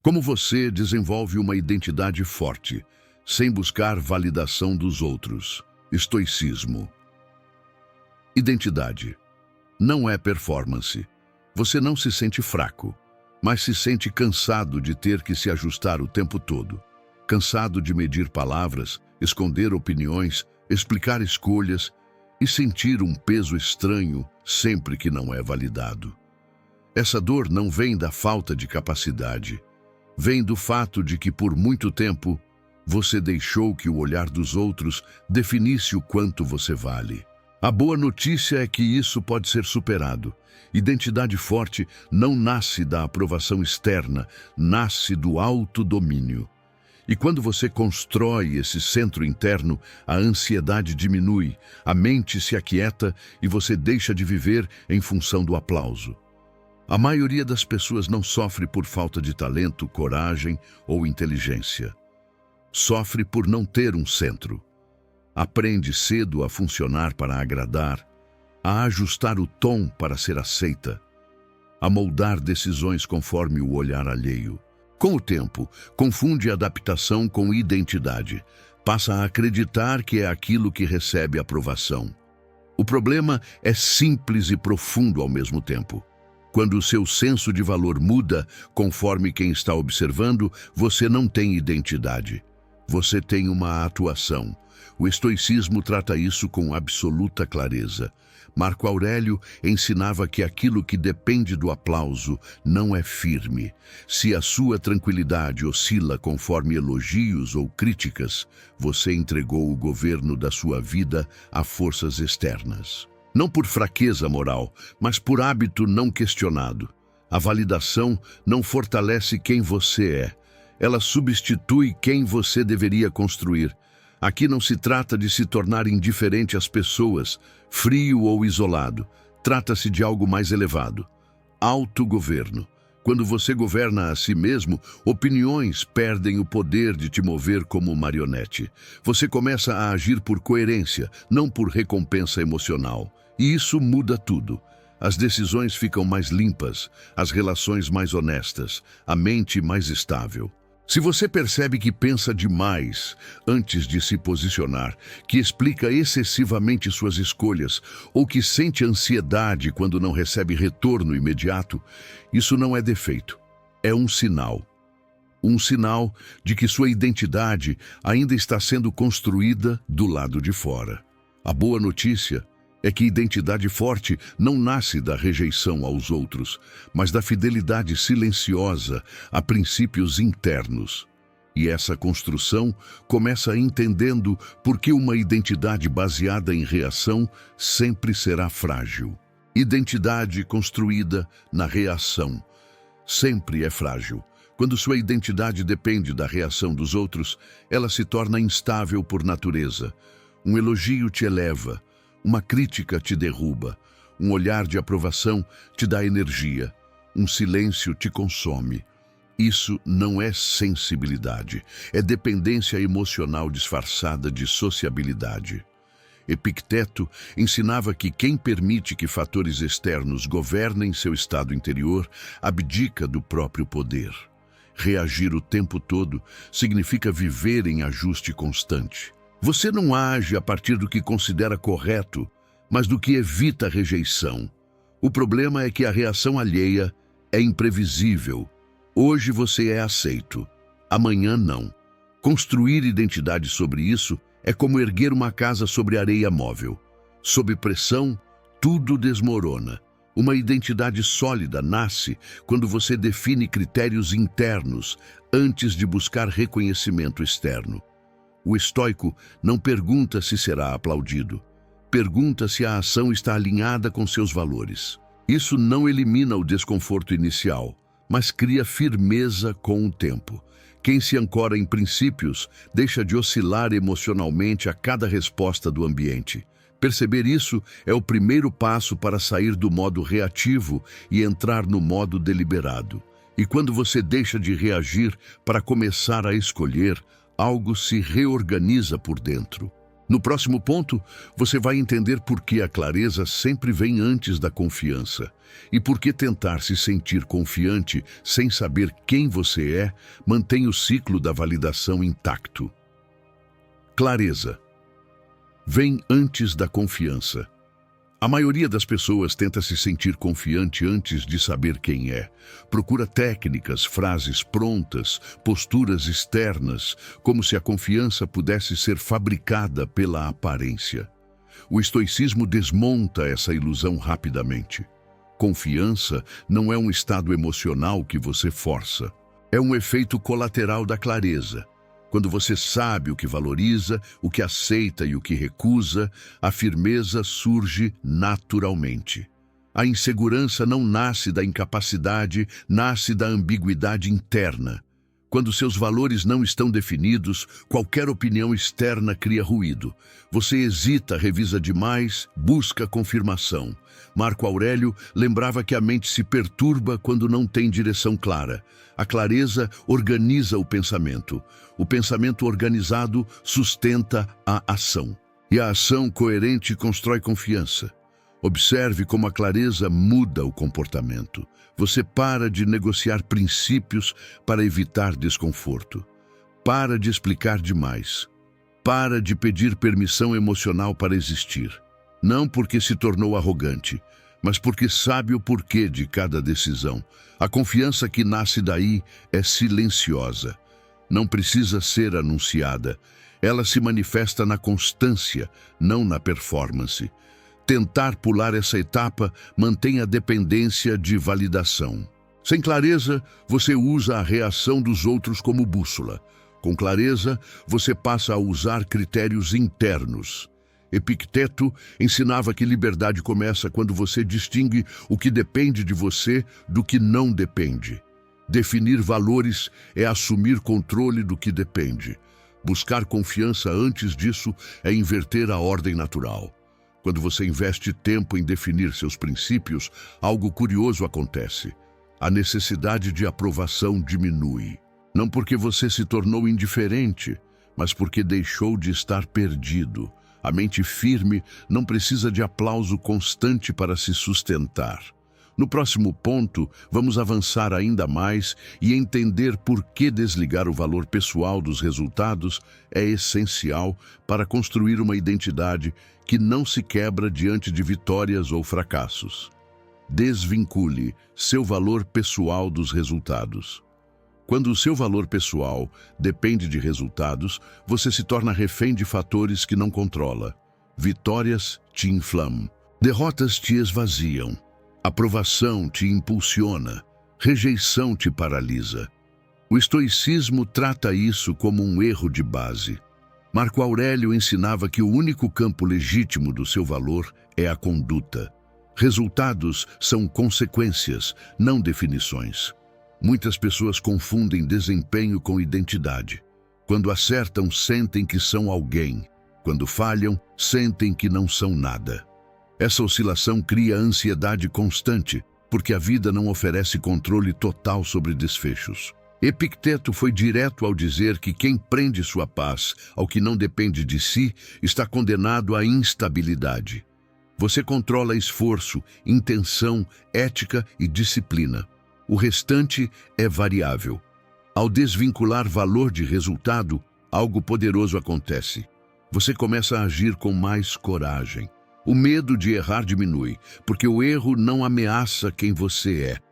Como você desenvolve uma identidade forte, sem buscar validação dos outros? Estoicismo. Identidade. Não é performance. Você não se sente fraco, mas se sente cansado de ter que se ajustar o tempo todo. Cansado de medir palavras, esconder opiniões, explicar escolhas e sentir um peso estranho sempre que não é validado. Essa dor não vem da falta de capacidade. Vem do fato de que por muito tempo você deixou que o olhar dos outros definisse o quanto você vale. A boa notícia é que isso pode ser superado. Identidade forte não nasce da aprovação externa, nasce do autodomínio. E quando você constrói esse centro interno, a ansiedade diminui, a mente se aquieta e você deixa de viver em função do aplauso. A maioria das pessoas não sofre por falta de talento, coragem ou inteligência. Sofre por não ter um centro. Aprende cedo a funcionar para agradar, a ajustar o tom para ser aceita, a moldar decisões conforme o olhar alheio. Com o tempo, confunde adaptação com identidade. Passa a acreditar que é aquilo que recebe aprovação. O problema é simples e profundo ao mesmo tempo. Quando o seu senso de valor muda, conforme quem está observando, você não tem identidade. Você tem uma atuação. O estoicismo trata isso com absoluta clareza. Marco Aurélio ensinava que aquilo que depende do aplauso não é firme. Se a sua tranquilidade oscila conforme elogios ou críticas, você entregou o governo da sua vida a forças externas. Não por fraqueza moral, mas por hábito não questionado. A validação não fortalece quem você é. Ela substitui quem você deveria construir. Aqui não se trata de se tornar indiferente às pessoas, frio ou isolado. Trata-se de algo mais elevado. Autogoverno. Quando você governa a si mesmo, opiniões perdem o poder de te mover como marionete. Você começa a agir por coerência, não por recompensa emocional. E isso muda tudo. As decisões ficam mais limpas, as relações mais honestas, a mente mais estável. Se você percebe que pensa demais antes de se posicionar, que explica excessivamente suas escolhas ou que sente ansiedade quando não recebe retorno imediato, isso não é defeito, é um sinal. Um sinal de que sua identidade ainda está sendo construída do lado de fora. A boa notícia é que identidade forte não nasce da rejeição aos outros, mas da fidelidade silenciosa a princípios internos. E essa construção começa entendendo por que uma identidade baseada em reação sempre será frágil. Identidade construída na reação sempre é frágil. Quando sua identidade depende da reação dos outros, ela se torna instável por natureza. Um elogio te eleva. Uma crítica te derruba, um olhar de aprovação te dá energia, um silêncio te consome. Isso não é sensibilidade, é dependência emocional disfarçada de sociabilidade. Epicteto ensinava que quem permite que fatores externos governem seu estado interior abdica do próprio poder. Reagir o tempo todo significa viver em ajuste constante. Você não age a partir do que considera correto, mas do que evita rejeição. O problema é que a reação alheia é imprevisível. Hoje você é aceito, amanhã não. Construir identidade sobre isso é como erguer uma casa sobre areia móvel. Sob pressão, tudo desmorona. Uma identidade sólida nasce quando você define critérios internos antes de buscar reconhecimento externo. O estoico não pergunta se será aplaudido. Pergunta se a ação está alinhada com seus valores. Isso não elimina o desconforto inicial, mas cria firmeza com o tempo. Quem se ancora em princípios deixa de oscilar emocionalmente a cada resposta do ambiente. Perceber isso é o primeiro passo para sair do modo reativo e entrar no modo deliberado. E quando você deixa de reagir para começar a escolher, algo se reorganiza por dentro. No próximo ponto, você vai entender por que a clareza sempre vem antes da confiança e por que tentar se sentir confiante sem saber quem você é mantém o ciclo da validação intacto. Clareza vem antes da confiança. A maioria das pessoas tenta se sentir confiante antes de saber quem é. Procura técnicas, frases prontas, posturas externas, como se a confiança pudesse ser fabricada pela aparência. O estoicismo desmonta essa ilusão rapidamente. Confiança não é um estado emocional que você força. É um efeito colateral da clareza. Quando você sabe o que valoriza, o que aceita e o que recusa, a firmeza surge naturalmente. A insegurança não nasce da incapacidade, nasce da ambiguidade interna. Quando seus valores não estão definidos, qualquer opinião externa cria ruído. Você hesita, revisa demais, busca confirmação. Marco Aurélio lembrava que a mente se perturba quando não tem direção clara. A clareza organiza o pensamento. O pensamento organizado sustenta a ação. E a ação coerente constrói confiança. Observe como a clareza muda o comportamento. Você para de negociar princípios para evitar desconforto. Para de explicar demais. Para de pedir permissão emocional para existir. Não porque se tornou arrogante, mas porque sabe o porquê de cada decisão. A confiança que nasce daí é silenciosa. Não precisa ser anunciada. Ela se manifesta na constância, não na performance. Tentar pular essa etapa mantém a dependência de validação. Sem clareza, você usa a reação dos outros como bússola. Com clareza, você passa a usar critérios internos. Epicteto ensinava que liberdade começa quando você distingue o que depende de você do que não depende. Definir valores é assumir controle do que depende. Buscar confiança antes disso é inverter a ordem natural. Quando você investe tempo em definir seus princípios, algo curioso acontece. A necessidade de aprovação diminui. Não porque você se tornou indiferente, mas porque deixou de estar perdido. A mente firme não precisa de aplauso constante para se sustentar. No próximo ponto, vamos avançar ainda mais e entender por que desligar o valor pessoal dos resultados é essencial para construir uma identidade que não se quebra diante de vitórias ou fracassos. Desvincule seu valor pessoal dos resultados. Quando o seu valor pessoal depende de resultados, você se torna refém de fatores que não controla. Vitórias te inflamam, derrotas te esvaziam, aprovação te impulsiona, rejeição te paralisa. O estoicismo trata isso como um erro de base. Marco Aurélio ensinava que o único campo legítimo do seu valor é a conduta. Resultados são consequências, não definições. Muitas pessoas confundem desempenho com identidade. Quando acertam, sentem que são alguém. Quando falham, sentem que não são nada. Essa oscilação cria ansiedade constante, porque a vida não oferece controle total sobre desfechos. Epicteto foi direto ao dizer que quem prende sua paz ao que não depende de si está condenado à instabilidade. Você controla esforço, intenção, ética e disciplina. O restante é variável. Ao desvincular valor de resultado, algo poderoso acontece. Você começa a agir com mais coragem. O medo de errar diminui, porque o erro não ameaça quem você é.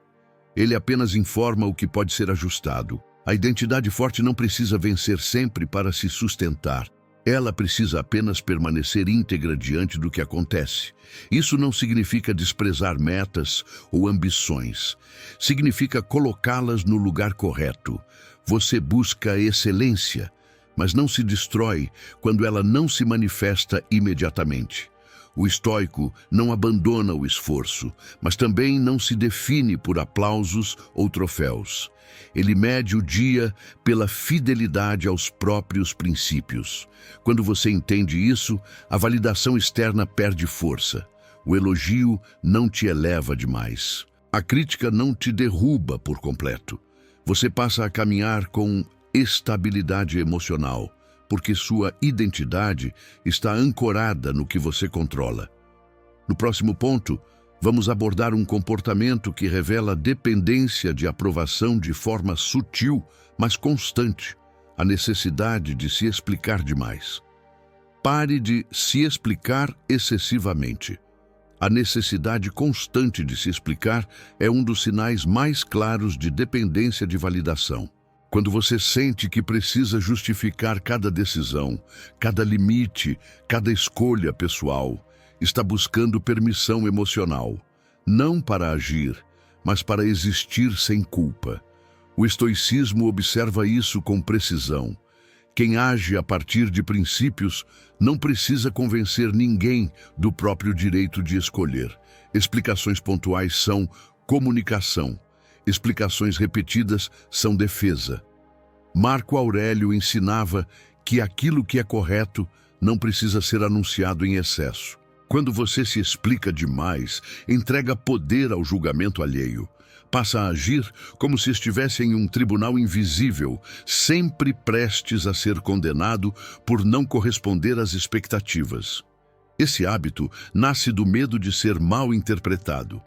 Ele apenas informa o que pode ser ajustado. A identidade forte não precisa vencer sempre para se sustentar. Ela precisa apenas permanecer íntegra diante do que acontece. Isso não significa desprezar metas ou ambições. Significa colocá-las no lugar correto. Você busca a excelência, mas não se destrói quando ela não se manifesta imediatamente. O estoico não abandona o esforço, mas também não se define por aplausos ou troféus. Ele mede o dia pela fidelidade aos próprios princípios. Quando você entende isso, a validação externa perde força. O elogio não te eleva demais. A crítica não te derruba por completo. Você passa a caminhar com estabilidade emocional, porque sua identidade está ancorada no que você controla. No próximo ponto, vamos abordar um comportamento que revela dependência de aprovação de forma sutil, mas constante, a necessidade de se explicar demais. Pare de se explicar excessivamente. A necessidade constante de se explicar é um dos sinais mais claros de dependência de validação. Quando você sente que precisa justificar cada decisão, cada limite, cada escolha pessoal, está buscando permissão emocional, não para agir, mas para existir sem culpa. O estoicismo observa isso com precisão. Quem age a partir de princípios não precisa convencer ninguém do próprio direito de escolher. Explicações pontuais são comunicação. Explicações repetidas são defesa. Marco Aurélio ensinava que aquilo que é correto não precisa ser anunciado em excesso. Quando você se explica demais, entrega poder ao julgamento alheio. Passa a agir como se estivesse em um tribunal invisível, sempre prestes a ser condenado por não corresponder às expectativas. Esse hábito nasce do medo de ser mal interpretado.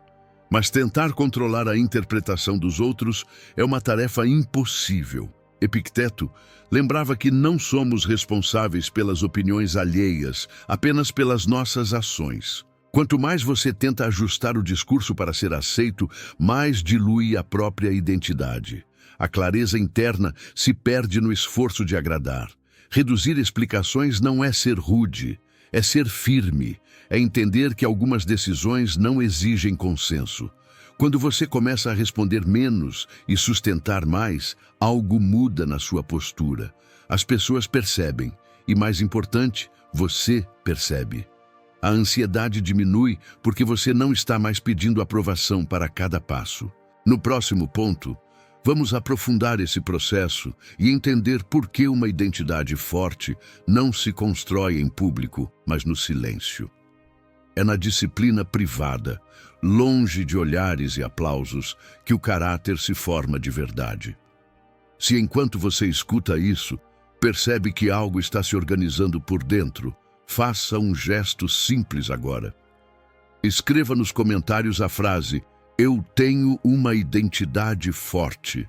Mas tentar controlar a interpretação dos outros é uma tarefa impossível. Epicteto lembrava que não somos responsáveis pelas opiniões alheias, apenas pelas nossas ações. Quanto mais você tenta ajustar o discurso para ser aceito, mais dilui a própria identidade. A clareza interna se perde no esforço de agradar. Reduzir explicações não é ser rude, é ser firme, é entender que algumas decisões não exigem consenso. Quando você começa a responder menos e sustentar mais, algo muda na sua postura. As pessoas percebem, e mais importante, você percebe. A ansiedade diminui porque você não está mais pedindo aprovação para cada passo. No próximo ponto, vamos aprofundar esse processo e entender por que uma identidade forte não se constrói em público, mas no silêncio. É na disciplina privada, longe de olhares e aplausos, que o caráter se forma de verdade. Se enquanto você escuta isso, percebe que algo está se organizando por dentro, faça um gesto simples agora. Escreva nos comentários a frase: "Eu tenho uma identidade forte".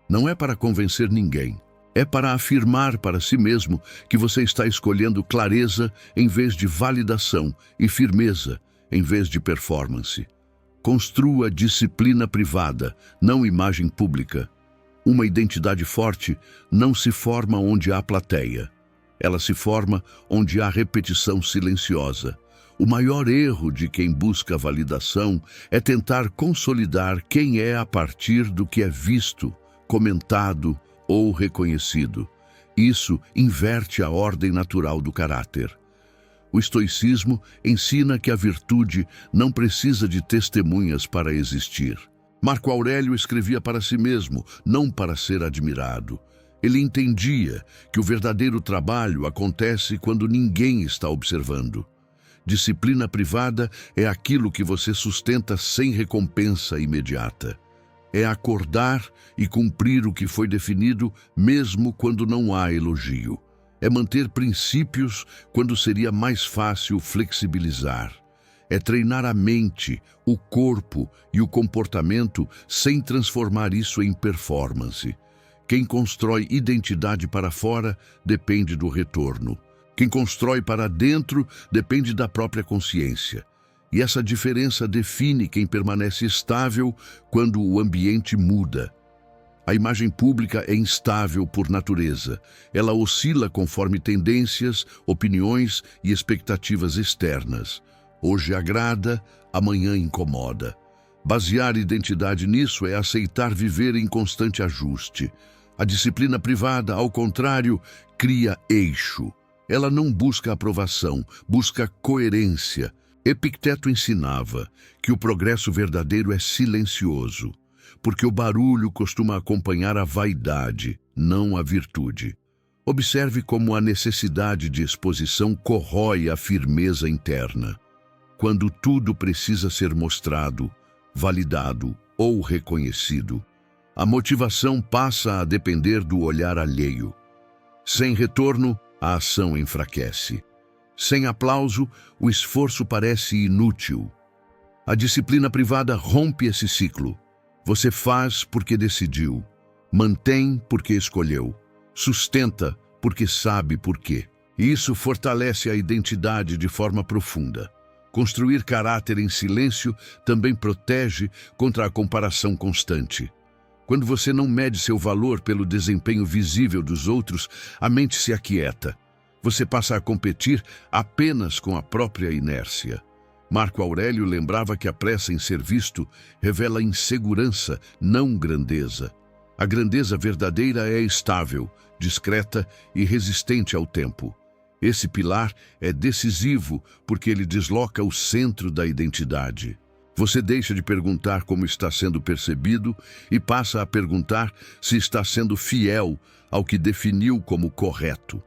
Não é para convencer ninguém. É para afirmar para si mesmo que você está escolhendo clareza em vez de validação e firmeza em vez de performance. Construa disciplina privada, não imagem pública. Uma identidade forte não se forma onde há plateia. Ela se forma onde há repetição silenciosa. O maior erro de quem busca validação é tentar consolidar quem é a partir do que é visto, comentado ou reconhecido. Isso inverte a ordem natural do caráter. O estoicismo ensina que a virtude não precisa de testemunhas para existir. Marco Aurélio escrevia para si mesmo, não para ser admirado. Ele entendia que o verdadeiro trabalho acontece quando ninguém está observando. Disciplina privada é aquilo que você sustenta sem recompensa imediata. É acordar e cumprir o que foi definido mesmo quando não há elogio. É manter princípios quando seria mais fácil flexibilizar. É treinar a mente, o corpo e o comportamento sem transformar isso em performance. Quem constrói identidade para fora depende do retorno. Quem constrói para dentro depende da própria consciência. E essa diferença define quem permanece estável quando o ambiente muda. A imagem pública é instável por natureza. Ela oscila conforme tendências, opiniões e expectativas externas. Hoje agrada, amanhã incomoda. Basear identidade nisso é aceitar viver em constante ajuste. A disciplina privada, ao contrário, cria eixo. Ela não busca aprovação, busca coerência. Epicteto ensinava que o progresso verdadeiro é silencioso, porque o barulho costuma acompanhar a vaidade, não a virtude. Observe como a necessidade de exposição corrói a firmeza interna. Quando tudo precisa ser mostrado, validado ou reconhecido, a motivação passa a depender do olhar alheio. Sem retorno, a ação enfraquece. Sem aplauso, o esforço parece inútil. A disciplina privada rompe esse ciclo. Você faz porque decidiu, mantém porque escolheu, sustenta porque sabe por quê. E isso fortalece a identidade de forma profunda. Construir caráter em silêncio também protege contra a comparação constante. Quando você não mede seu valor pelo desempenho visível dos outros, a mente se aquieta. Você passa a competir apenas com a própria inércia. Marco Aurélio lembrava que a pressa em ser visto revela insegurança, não grandeza. A grandeza verdadeira é estável, discreta e resistente ao tempo. Esse pilar é decisivo porque ele desloca o centro da identidade. Você deixa de perguntar como está sendo percebido e passa a perguntar se está sendo fiel ao que definiu como correto.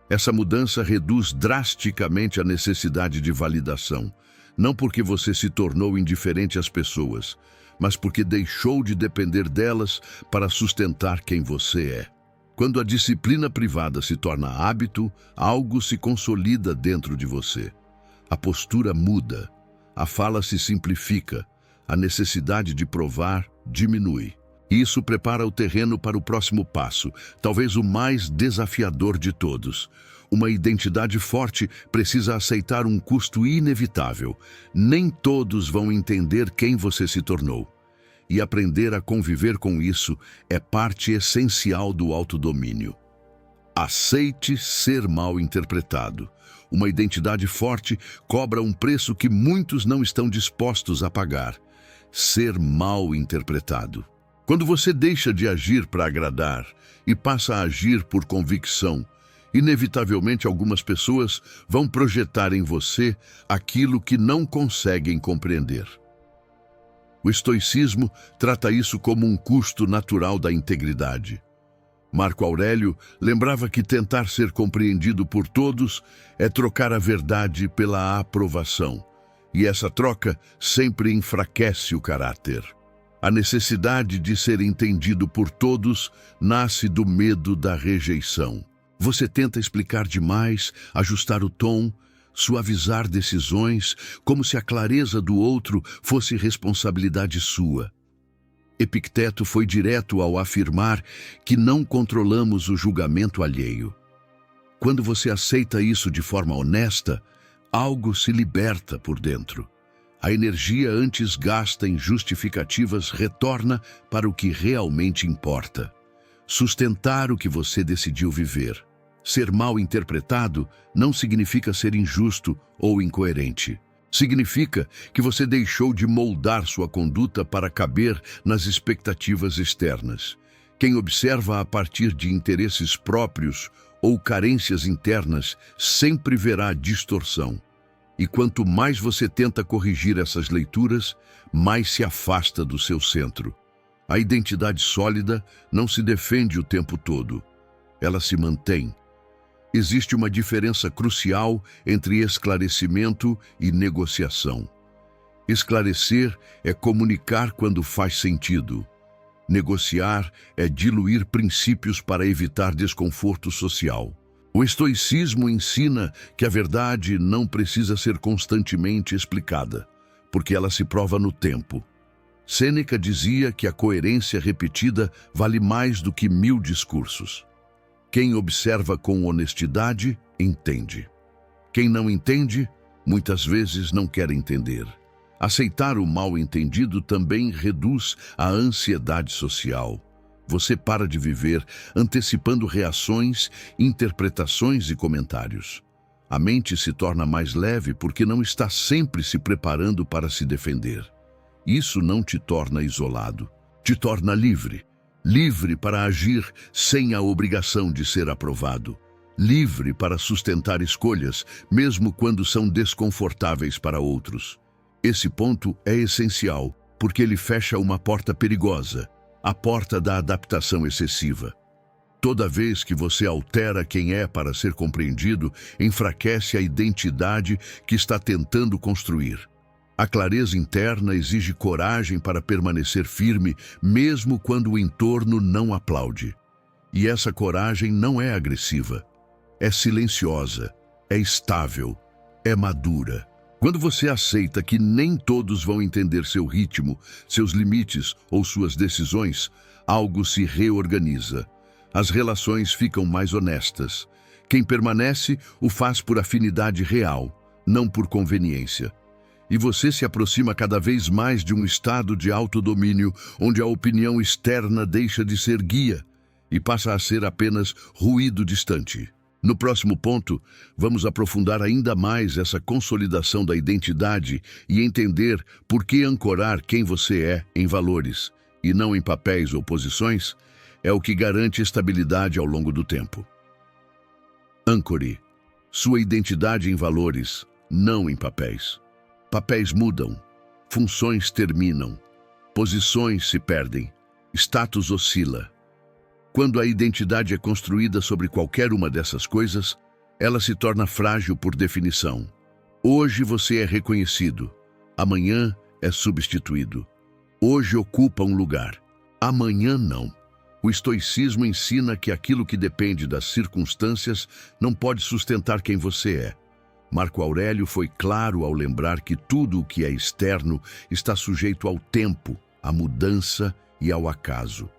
Essa mudança reduz drasticamente a necessidade de validação, não porque você se tornou indiferente às pessoas, mas porque deixou de depender delas para sustentar quem você é. Quando a disciplina privada se torna hábito, algo se consolida dentro de você. A postura muda, a fala se simplifica, a necessidade de provar diminui. Isso prepara o terreno para o próximo passo, talvez o mais desafiador de todos. Uma identidade forte precisa aceitar um custo inevitável. Nem todos vão entender quem você se tornou. E aprender a conviver com isso é parte essencial do autodomínio. Aceite ser mal interpretado. Uma identidade forte cobra um preço que muitos não estão dispostos a pagar. Ser mal interpretado. Quando você deixa de agir para agradar e passa a agir por convicção, inevitavelmente algumas pessoas vão projetar em você aquilo que não conseguem compreender. O estoicismo trata isso como um custo natural da integridade. Marco Aurélio lembrava que tentar ser compreendido por todos é trocar a verdade pela aprovação, e essa troca sempre enfraquece o caráter. A necessidade de ser entendido por todos nasce do medo da rejeição. Você tenta explicar demais, ajustar o tom, suavizar decisões, como se a clareza do outro fosse responsabilidade sua. Epicteto foi direto ao afirmar que não controlamos o julgamento alheio. Quando você aceita isso de forma honesta, algo se liberta por dentro. A energia antes gasta em justificativas retorna para o que realmente importa. Sustentar o que você decidiu viver. Ser mal interpretado não significa ser injusto ou incoerente. Significa que você deixou de moldar sua conduta para caber nas expectativas externas. Quem observa a partir de interesses próprios ou carências internas sempre verá distorção. E quanto mais você tenta corrigir essas leituras, mais se afasta do seu centro. A identidade sólida não se defende o tempo todo. Ela se mantém. Existe uma diferença crucial entre esclarecimento e negociação. Esclarecer é comunicar quando faz sentido. Negociar é diluir princípios para evitar desconforto social. O estoicismo ensina que a verdade não precisa ser constantemente explicada, porque ela se prova no tempo. Sêneca dizia que a coerência repetida vale mais do que 1000 discursos. Quem observa com honestidade, entende. Quem não entende, muitas vezes não quer entender. Aceitar o mal-entendido também reduz a ansiedade social. Você para de viver antecipando reações, interpretações e comentários. A mente se torna mais leve porque não está sempre se preparando para se defender. Isso não te torna isolado, te torna livre. Livre para agir sem a obrigação de ser aprovado. Livre para sustentar escolhas, mesmo quando são desconfortáveis para outros. Esse ponto é essencial, porque ele fecha uma porta perigosa, a porta da adaptação excessiva. Toda vez que você altera quem é para ser compreendido, enfraquece a identidade que está tentando construir. A clareza interna exige coragem para permanecer firme, mesmo quando o entorno não aplaude. E essa coragem não é agressiva, é silenciosa, é estável, é madura. Quando você aceita que nem todos vão entender seu ritmo, seus limites ou suas decisões, algo se reorganiza. As relações ficam mais honestas. Quem permanece o faz por afinidade real, não por conveniência. E você se aproxima cada vez mais de um estado de autodomínio, onde a opinião externa deixa de ser guia e passa a ser apenas ruído distante. No próximo ponto, vamos aprofundar ainda mais essa consolidação da identidade e entender por que ancorar quem você é em valores, e não em papéis ou posições, é o que garante estabilidade ao longo do tempo. Ancore sua identidade em valores, não em papéis. Papéis mudam, funções terminam, posições se perdem, status oscila. Quando a identidade é construída sobre qualquer uma dessas coisas, ela se torna frágil por definição. Hoje você é reconhecido, amanhã é substituído. Hoje ocupa um lugar, amanhã não. O estoicismo ensina que aquilo que depende das circunstâncias não pode sustentar quem você é. Marco Aurélio foi claro ao lembrar que tudo o que é externo está sujeito ao tempo, à mudança e ao acaso.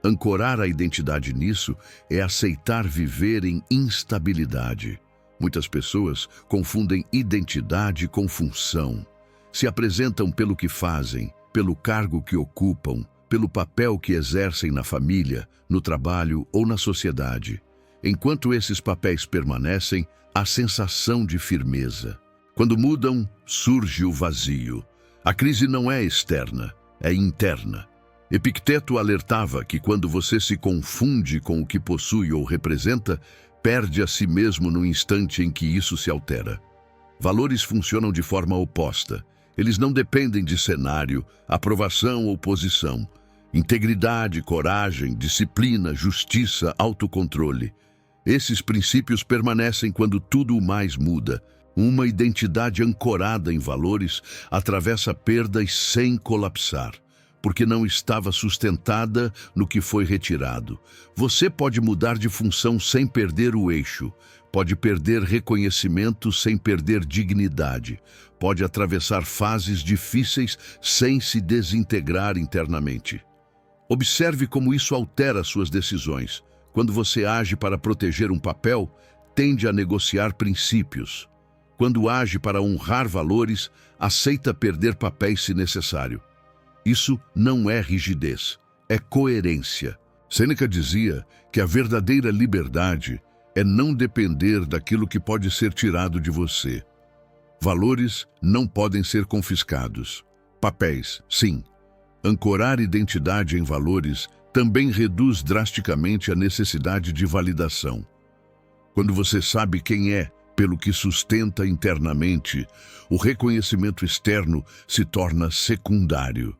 Ancorar a identidade nisso é aceitar viver em instabilidade. Muitas pessoas confundem identidade com função. Se apresentam pelo que fazem, pelo cargo que ocupam, pelo papel que exercem na família, no trabalho ou na sociedade. Enquanto esses papéis permanecem, há sensação de firmeza. Quando mudam, surge o vazio. A crise não é externa, é interna. Epicteto alertava que quando você se confunde com o que possui ou representa, perde a si mesmo no instante em que isso se altera. Valores funcionam de forma oposta. Eles não dependem de cenário, aprovação ou posição. Integridade, coragem, disciplina, justiça, autocontrole. Esses princípios permanecem quando tudo mais muda. Uma identidade ancorada em valores atravessa perdas sem colapsar, porque não estava sustentada no que foi retirado. Você pode mudar de função sem perder o eixo, pode perder reconhecimento sem perder dignidade, pode atravessar fases difíceis sem se desintegrar internamente. Observe como isso altera suas decisões. Quando você age para proteger um papel, tende a negociar princípios. Quando age para honrar valores, aceita perder papéis se necessário. Isso não é rigidez, é coerência. Sêneca dizia que a verdadeira liberdade é não depender daquilo que pode ser tirado de você. Valores não podem ser confiscados. Papéis, sim. Ancorar identidade em valores também reduz drasticamente a necessidade de validação. Quando você sabe quem é, pelo que sustenta internamente, o reconhecimento externo se torna secundário.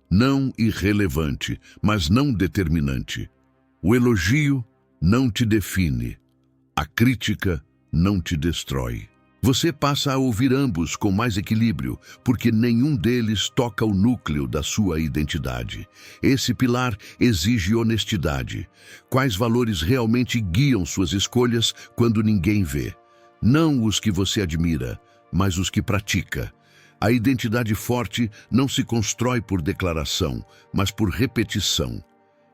Não irrelevante, mas não determinante. O elogio não te define. A crítica não te destrói. Você passa a ouvir ambos com mais equilíbrio, porque nenhum deles toca o núcleo da sua identidade. Esse pilar exige honestidade. Quais valores realmente guiam suas escolhas quando ninguém vê? Não os que você admira, mas os que pratica. A identidade forte não se constrói por declaração, mas por repetição.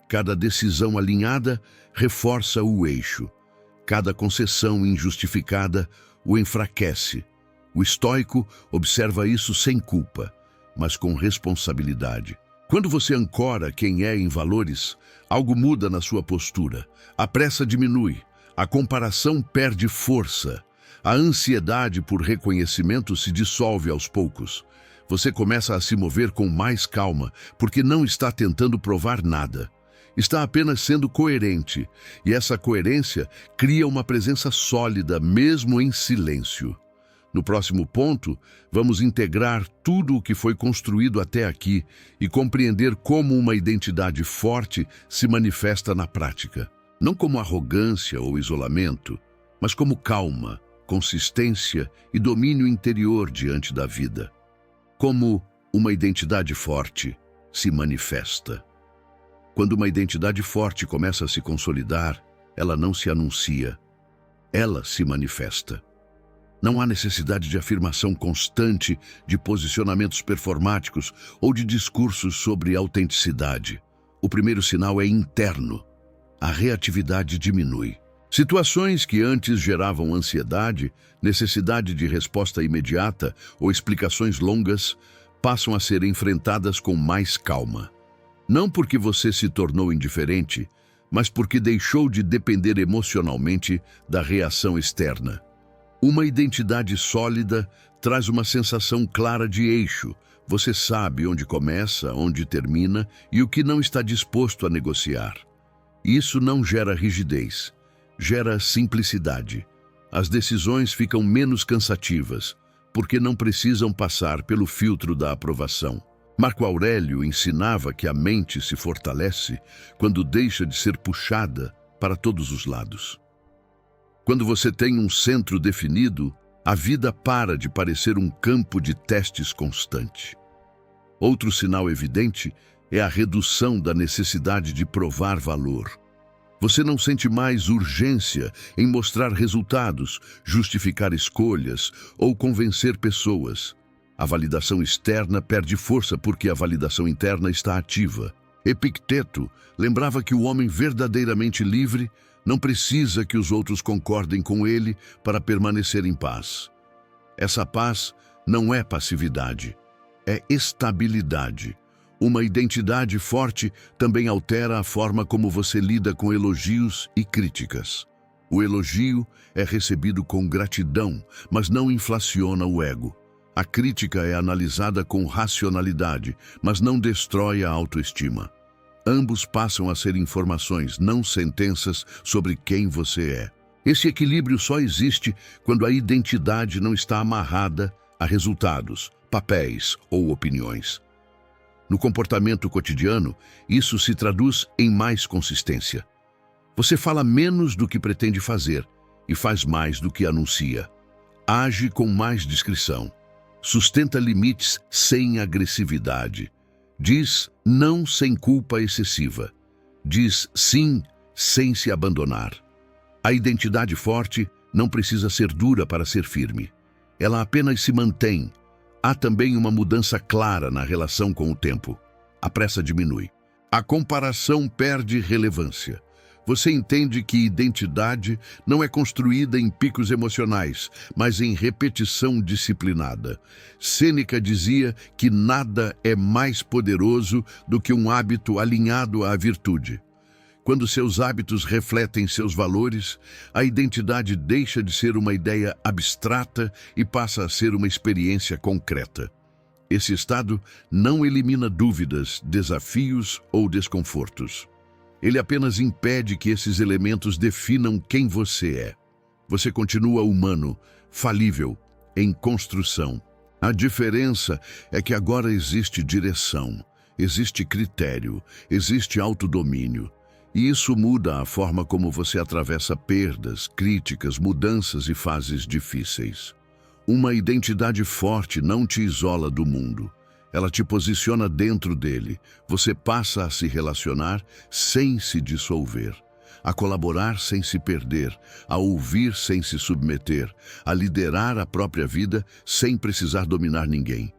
Cada decisão alinhada reforça o eixo. Cada concessão injustificada o enfraquece. O estoico observa isso sem culpa, mas com responsabilidade. Quando você ancora quem é em valores, algo muda na sua postura. A pressa diminui, a comparação perde força. A ansiedade por reconhecimento se dissolve aos poucos. Você começa a se mover com mais calma, porque não está tentando provar nada. Está apenas sendo coerente, e essa coerência cria uma presença sólida, mesmo em silêncio. No próximo ponto, vamos integrar tudo o que foi construído até aqui e compreender como uma identidade forte se manifesta na prática. Não como arrogância ou isolamento, mas como calma, consistência e domínio interior diante da vida. Como uma identidade forte se manifesta. Quando uma identidade forte começa a se consolidar, ela não se anuncia, ela se manifesta. Não há necessidade de afirmação constante, de posicionamentos performáticos ou de discursos sobre autenticidade. O primeiro sinal é interno. A reatividade diminui. Situações que antes geravam ansiedade, necessidade de resposta imediata ou explicações longas, passam a ser enfrentadas com mais calma. Não porque você se tornou indiferente, mas porque deixou de depender emocionalmente da reação externa. Uma identidade sólida traz uma sensação clara de eixo. Você sabe onde começa, onde termina e o que não está disposto a negociar. Isso não gera rigidez, gera simplicidade. As decisões ficam menos cansativas, porque não precisam passar pelo filtro da aprovação. Marco Aurélio ensinava que a mente se fortalece quando deixa de ser puxada para todos os lados. Quando você tem um centro definido, a vida para de parecer um campo de testes constante. Outro sinal evidente é a redução da necessidade de provar valor. Você não sente mais urgência em mostrar resultados, justificar escolhas ou convencer pessoas. A validação externa perde força porque a validação interna está ativa. Epicteto lembrava que o homem verdadeiramente livre não precisa que os outros concordem com ele para permanecer em paz. Essa paz não é passividade, é estabilidade. Uma identidade forte também altera a forma como você lida com elogios e críticas. O elogio é recebido com gratidão, mas não inflaciona o ego. A crítica é analisada com racionalidade, mas não destrói a autoestima. Ambos passam a ser informações, não sentenças sobre quem você é. Esse equilíbrio só existe quando a identidade não está amarrada a resultados, papéis ou opiniões. No comportamento cotidiano, isso se traduz em mais consistência. Você fala menos do que pretende fazer e faz mais do que anuncia. Age com mais discrição. Sustenta limites sem agressividade. Diz não sem culpa excessiva. Diz sim sem se abandonar. A identidade forte não precisa ser dura para ser firme. Ela apenas se mantém. Há também uma mudança clara na relação com o tempo. A pressa diminui. A comparação perde relevância. Você entende que identidade não é construída em picos emocionais, mas em repetição disciplinada. Sêneca dizia que nada é mais poderoso do que um hábito alinhado à virtude. Quando seus hábitos refletem seus valores, a identidade deixa de ser uma ideia abstrata e passa a ser uma experiência concreta. Esse estado não elimina dúvidas, desafios ou desconfortos. Ele apenas impede que esses elementos definam quem você é. Você continua humano, falível, em construção. A diferença é que agora existe direção, existe critério, existe autodomínio. E isso muda a forma como você atravessa perdas, críticas, mudanças e fases difíceis. Uma identidade forte não te isola do mundo. Ela te posiciona dentro dele. Você passa a se relacionar sem se dissolver, a colaborar sem se perder, a ouvir sem se submeter, a liderar a própria vida sem precisar dominar ninguém.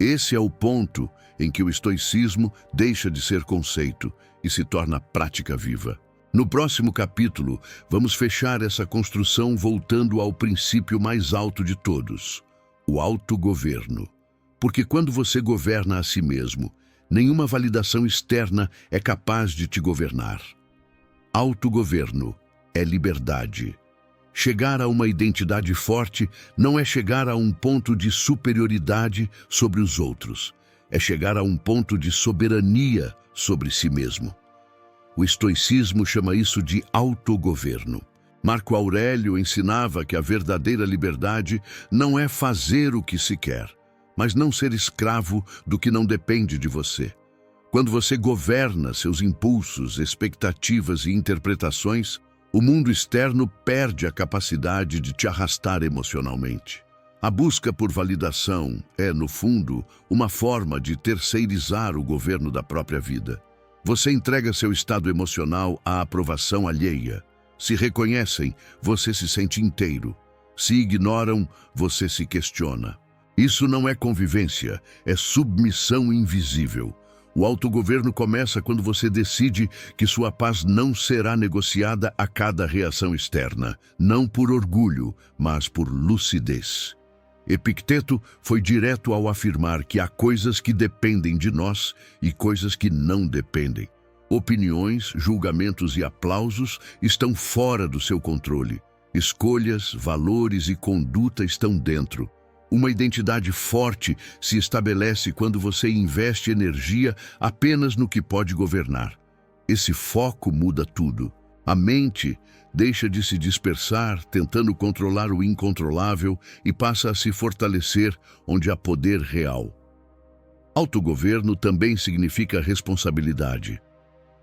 Esse é o ponto em que o estoicismo deixa de ser conceito e se torna prática viva. No próximo capítulo, vamos fechar essa construção voltando ao princípio mais alto de todos, o autogoverno. Porque quando você governa a si mesmo, nenhuma validação externa é capaz de te governar. Autogoverno é liberdade. Chegar a uma identidade forte não é chegar a um ponto de superioridade sobre os outros. É chegar a um ponto de soberania sobre si mesmo. O estoicismo chama isso de autogoverno. Marco Aurélio ensinava que a verdadeira liberdade não é fazer o que se quer, mas não ser escravo do que não depende de você. Quando você governa seus impulsos, expectativas e interpretações, o mundo externo perde a capacidade de te arrastar emocionalmente. A busca por validação é, no fundo, uma forma de terceirizar o governo da própria vida. Você entrega seu estado emocional à aprovação alheia. Se reconhecem, você se sente inteiro. Se ignoram, você se questiona. Isso não é convivência, é submissão invisível. O autogoverno começa quando você decide que sua paz não será negociada a cada reação externa, não por orgulho, mas por lucidez. Epicteto foi direto ao afirmar que há coisas que dependem de nós e coisas que não dependem. Opiniões, julgamentos e aplausos estão fora do seu controle. Escolhas, valores e conduta estão dentro. Uma identidade forte se estabelece quando você investe energia apenas no que pode governar. Esse foco muda tudo. A mente deixa de se dispersar, tentando controlar o incontrolável, e passa a se fortalecer onde há poder real. Autogoverno também significa responsabilidade.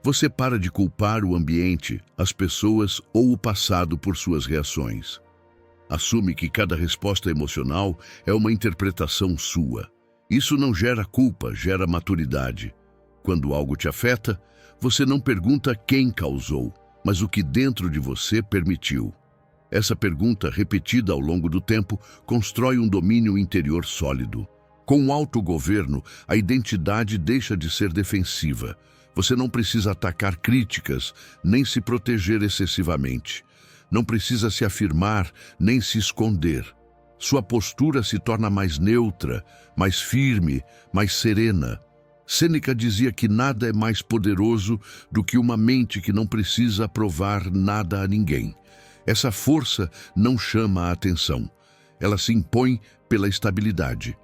Você para de culpar o ambiente, as pessoas ou o passado por suas reações. Assume que cada resposta emocional é uma interpretação sua. Isso não gera culpa, gera maturidade. Quando algo te afeta, você não pergunta quem causou, mas o que dentro de você permitiu. Essa pergunta, repetida ao longo do tempo, constrói um domínio interior sólido. Com o autogoverno, a identidade deixa de ser defensiva. Você não precisa atacar críticas, nem se proteger excessivamente. Não precisa se afirmar, nem se esconder. Sua postura se torna mais neutra, mais firme, mais serena. Sêneca dizia que nada é mais poderoso do que uma mente que não precisa provar nada a ninguém. Essa força não chama a atenção. Ela se impõe pela estabilidade.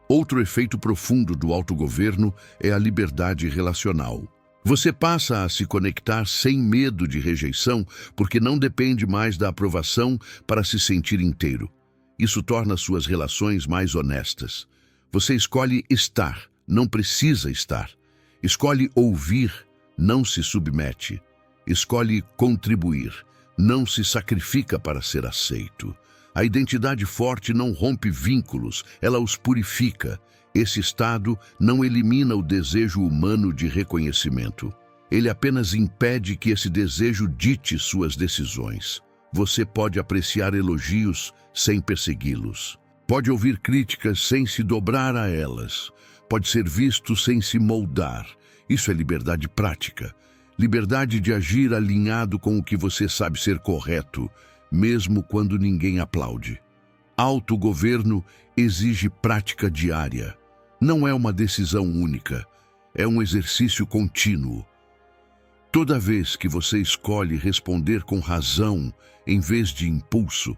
Outro efeito profundo do autogoverno é a liberdade relacional. Você passa a se conectar sem medo de rejeição, porque não depende mais da aprovação para se sentir inteiro. Isso torna suas relações mais honestas. Você escolhe estar, não precisa estar. Escolhe ouvir, não se submete. Escolhe contribuir, não se sacrifica para ser aceito. A identidade forte não rompe vínculos, ela os purifica. Esse estado não elimina o desejo humano de reconhecimento. Ele apenas impede que esse desejo dite suas decisões. Você pode apreciar elogios sem persegui-los. Pode ouvir críticas sem se dobrar a elas. Pode ser visto sem se moldar. Isso é liberdade prática. Liberdade de agir alinhado com o que você sabe ser correto, mesmo quando ninguém aplaude. Autogoverno exige prática diária. Não é uma decisão única, é um exercício contínuo. Toda vez que você escolhe responder com razão em vez de impulso,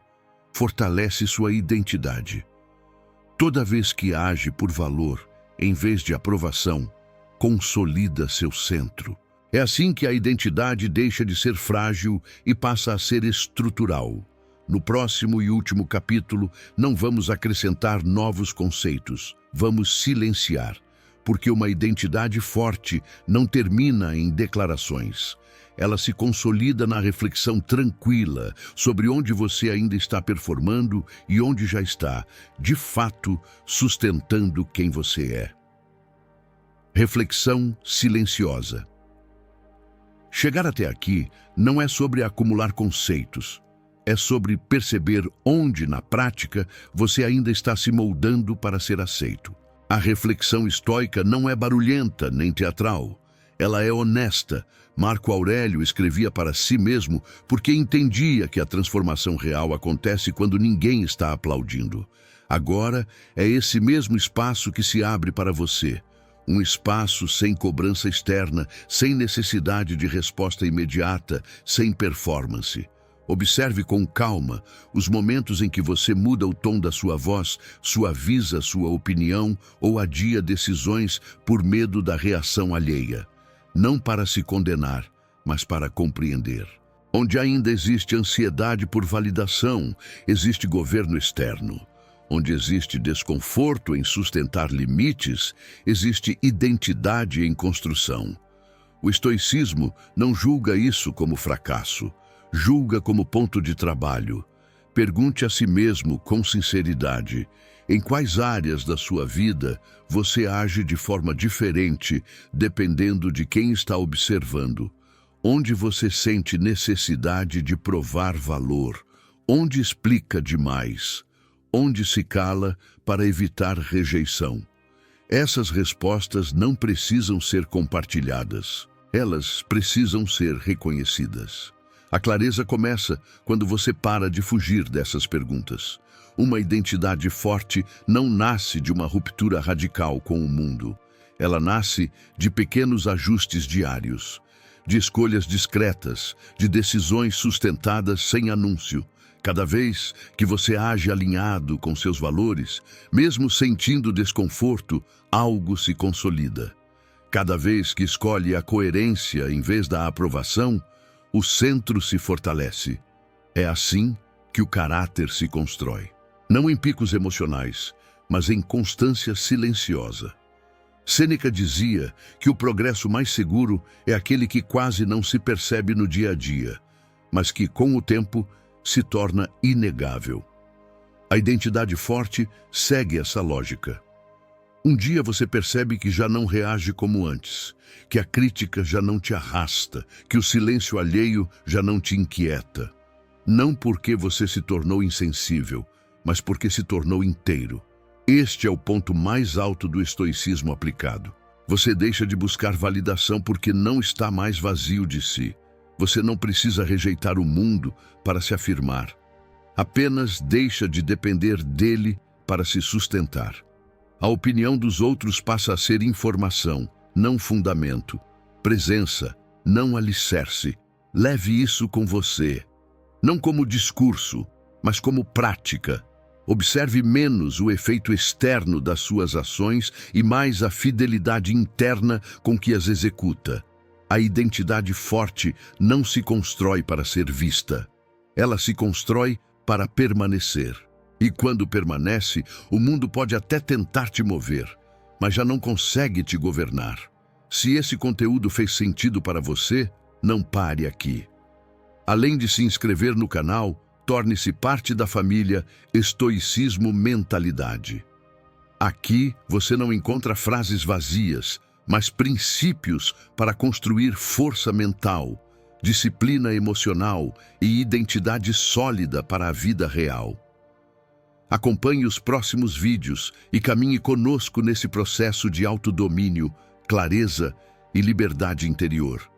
fortalece sua identidade. Toda vez que age por valor em vez de aprovação, consolida seu centro. É assim que a identidade deixa de ser frágil e passa a ser estrutural. No próximo e último capítulo, não vamos acrescentar novos conceitos, vamos silenciar, porque uma identidade forte não termina em declarações. Ela se consolida na reflexão tranquila sobre onde você ainda está performando e onde já está, de fato, sustentando quem você é. Reflexão silenciosa. Chegar até aqui não é sobre acumular conceitos. É sobre perceber onde, na prática, você ainda está se moldando para ser aceito. A reflexão estoica não é barulhenta nem teatral. Ela é honesta. Marco Aurélio escrevia para si mesmo porque entendia que a transformação real acontece quando ninguém está aplaudindo. Agora é esse mesmo espaço que se abre para você. Um espaço sem cobrança externa, sem necessidade de resposta imediata, sem performance. Observe com calma os momentos em que você muda o tom da sua voz, suaviza sua opinião ou adia decisões por medo da reação alheia. Não para se condenar, mas para compreender. Onde ainda existe ansiedade por validação, existe governo externo. Onde existe desconforto em sustentar limites, existe identidade em construção. O estoicismo não julga isso como fracasso. Julga como ponto de trabalho. Pergunte a si mesmo com sinceridade: Em quais áreas da sua vida você age de forma diferente, dependendo de quem está observando? Onde você sente necessidade de provar valor? Onde explica demais? Onde se cala para evitar rejeição? Essas respostas não precisam ser compartilhadas. Elas precisam ser reconhecidas. A clareza começa quando você para de fugir dessas perguntas. Uma identidade forte não nasce de uma ruptura radical com o mundo. Ela nasce de pequenos ajustes diários, de escolhas discretas, de decisões sustentadas sem anúncio. Cada vez que você age alinhado com seus valores, mesmo sentindo desconforto, algo se consolida. Cada vez que escolhe a coerência em vez da aprovação, o centro se fortalece. É assim que o caráter se constrói. Não em picos emocionais, mas em constância silenciosa. Sêneca dizia que o progresso mais seguro é aquele que quase não se percebe no dia a dia, mas que, com o tempo, se torna inegável. A identidade forte segue essa lógica. Um dia você percebe que já não reage como antes, que a crítica já não te arrasta, que o silêncio alheio já não te inquieta. Não porque você se tornou insensível, mas porque se tornou inteiro. Este é o ponto mais alto do estoicismo aplicado. Você deixa de buscar validação porque não está mais vazio de si. Você não precisa rejeitar o mundo para se afirmar. Apenas deixa de depender dele para se sustentar. A opinião dos outros passa a ser informação, não fundamento. Presença, não alicerce. Leve isso com você. Não como discurso, mas como prática. Observe menos o efeito externo das suas ações e mais a fidelidade interna com que as executa. A identidade forte não se constrói para ser vista. Ela se constrói para permanecer. E quando permanece, o mundo pode até tentar te mover, mas já não consegue te governar. Se esse conteúdo fez sentido para você, não pare aqui. Além de se inscrever no canal, torne-se parte da família Estoicismo Mentalidade. Aqui você não encontra frases vazias, mas princípios para construir força mental, disciplina emocional e identidade sólida para a vida real. Acompanhe os próximos vídeos e caminhe conosco nesse processo de autodomínio, clareza e liberdade interior.